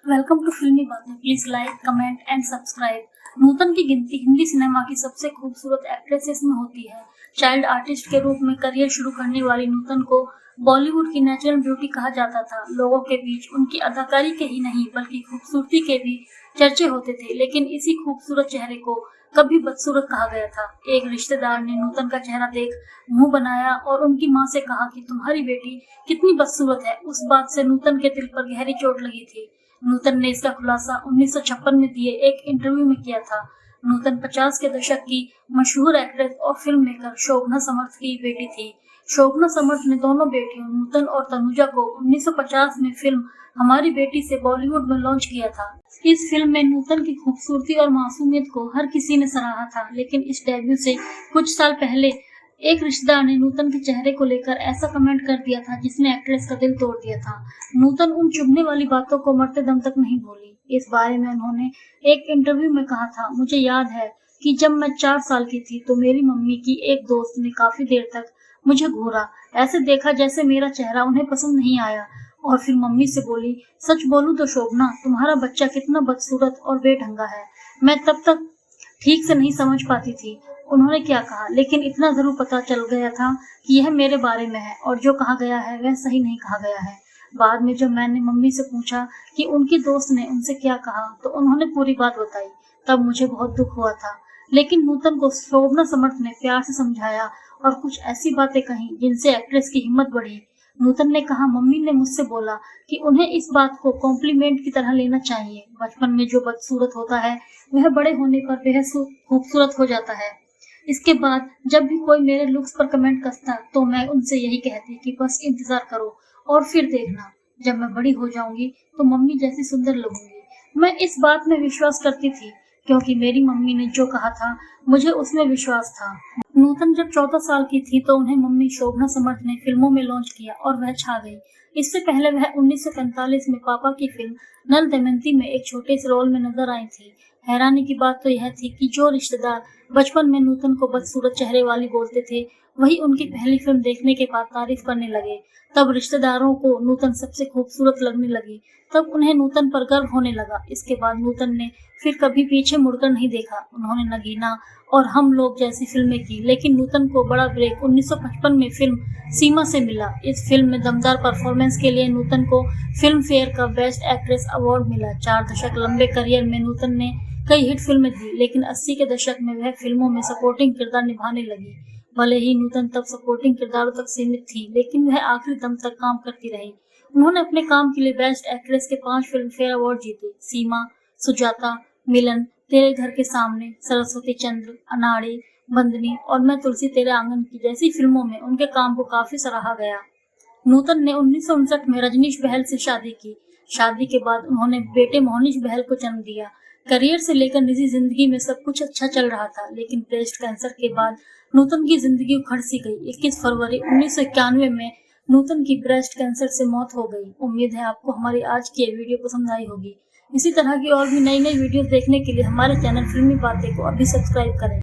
Welcome to Filmi Baatein. Please like, comment and subscribe. Nutan की गिनती Hindi cinema की सबसे खूबसूरत एक्ट्रेसेस में होती है। चाइल्ड आर्टिस्ट के रूप में करियर शुरू करने वाली नूतन को बॉलीवुड की नेचुरल ब्यूटी कहा जाता था। लोगों के बीच उनकी अदाकारी के ही नहीं बल्कि खूबसूरती के भी चर्चे होते थे, लेकिन इसी खूबसूरत चेहरे को कभी बदसूरत कहा गया था। एक रिश्तेदार ने नूतन का चेहरा देख मुंह बनाया और उनकी मां से कहा कि तुम्हारी बेटी कितनी बदसूरत है। उस बात से नूतन के दिल पर गहरी चोट लगी थी। नूतन ने इसका खुलासा 1956 में दिए एक इंटरव्यू में किया था। नूतन 50 के दशक की मशहूर एक्ट्रेस और फिल्म मेकर शोभना समर्थ की बेटी थी। शोभना समर्थ ने दोनों बेटियों नूतन और तनुजा को 1950 में फिल्म हमारी बेटी से बॉलीवुड में लॉन्च किया था। इस फिल्म में नूतन की खूबसूरती और मासूमियत को हर किसी ने सराहा था, लेकिन इस डेब्यू से कुछ साल पहले एक रिश्तेदार ने नूतन के चेहरे को लेकर ऐसा कमेंट कर दिया था जिसने एक्ट्रेस का दिल तोड़ दिया था। नूतन उन चुभने वाली बातों को मरते दम तक नहीं भूली। इस बारे में उन्होंने एक इंटरव्यू में कहा था, मुझे याद है कि जब मैं 4 साल की थी तो मेरी मम्मी की एक दोस्त ने काफी देर तक मुझे घूरा, ऐसे देखा जैसे मेरा चेहरा उन्हें पसंद नहीं आया, और फिर मम्मी से बोली, सच बोलूं तो शोभना, तुम्हारा बच्चा कितना बदसूरत और बेढंगा है। मैं तब तक ठीक से नहीं समझ पाती थी उन्होंने क्या कहा, लेकिन इतना जरूर पता चल गया था कि यह मेरे बारे में है और जो कहा गया है वह सही नहीं कहा गया है। बाद में जब मैंने मम्मी से पूछा कि उनकी दोस्त ने उनसे क्या कहा तो उन्होंने पूरी बात बताई। तब मुझे बहुत दुख हुआ था, लेकिन नूतन को शोभना समर्थ ने प्यार से समझाया और कुछ ऐसी बातें कही जिनसे एक्ट्रेस की हिम्मत बढ़ी। नूतन ने कहा, मम्मी ने मुझसे बोला कि उन्हें इस बात को कॉम्प्लीमेंट की तरह लेना चाहिए। बचपन में जो बदसूरत होता है वह बड़े होने पर बेहद खूबसूरत हो जाता है। इसके बाद जब भी कोई मेरे लुक्स पर कमेंट कसता तो मैं उनसे यही कहती कि बस इंतजार करो और फिर देखना, जब मैं बड़ी हो जाऊंगी तो मम्मी जैसी सुंदर लगूंगी। मैं इस बात में विश्वास करती थी क्योंकि मेरी मम्मी ने जो कहा था मुझे उसमें विश्वास था। नूतन जब 14 साल की थी तो उन्हें मम्मी शोभना समर्थ ने फिल्मों में लॉन्च किया और वह छा गई। इससे पहले वह 1945 में पापा की फिल्म नल दमयंती में एक छोटे से रोल में नजर आई थी। हैरानी की बात तो यह थी कि जो रिश्तेदार बचपन में नूतन को बदसूरत चेहरे वाली बोलते थे वही उनकी पहली फिल्म देखने के बाद तारीफ करने लगे। तब रिश्तेदारों को नूतन सबसे खूबसूरत लगने लगी। तब उन्हें नूतन पर गर्व होने लगा। इसके बाद नूतन ने फिर कभी पीछे मुड़कर नहीं देखा। उन्होंने नगीना और हम लोग जैसी फिल्में की, लेकिन नूतन को बड़ा ब्रेक 1955 में फिल्म सीमा से मिला। इस फिल्म में दमदार परफॉर्मेंस के लिए नूतन को फिल्म फेयर का बेस्ट एक्ट्रेस अवार्ड मिला। 4 दशक लंबे करियर में नूतन ने कई हिट फिल्में दी, लेकिन 80 के दशक में वह फिल्मों में सपोर्टिंग किरदार निभाने लगी। भले ही नूतन तब सपोर्टिंग किरदारों तक सीमित थी, लेकिन वह आखिरी दम तक काम करती रही। उन्होंने अपने काम के लिए बेस्ट एक्ट्रेस के 5 फिल्म फेयर अवार्ड जीते। सीमा, सुजाता, मिलन, तेरे घर के सामने, सरस्वती चंद्र, अनाड़ी, बंदनी और मैं तुलसी तेरे आंगन की जैसी फिल्मों में उनके काम को काफी सराहा गया। नूतन ने 1959 में रजनीश बहल से शादी की। शादी के बाद उन्होंने बेटे मोहनीश बहल को जन्म दिया। करियर से लेकर निजी जिंदगी में सब कुछ अच्छा चल रहा था, लेकिन ब्रेस्ट कैंसर के बाद नूतन की जिंदगी उखड़ सी गई। 21 फरवरी 1991 में नूतन की ब्रेस्ट कैंसर से मौत हो गई। उम्मीद है आपको हमारी आज की ये वीडियो पसंद आई होगी। इसी तरह की और भी नई वीडियो देखने के लिए हमारे चैनल फिल्मी बातें को अभी सब्सक्राइब करें।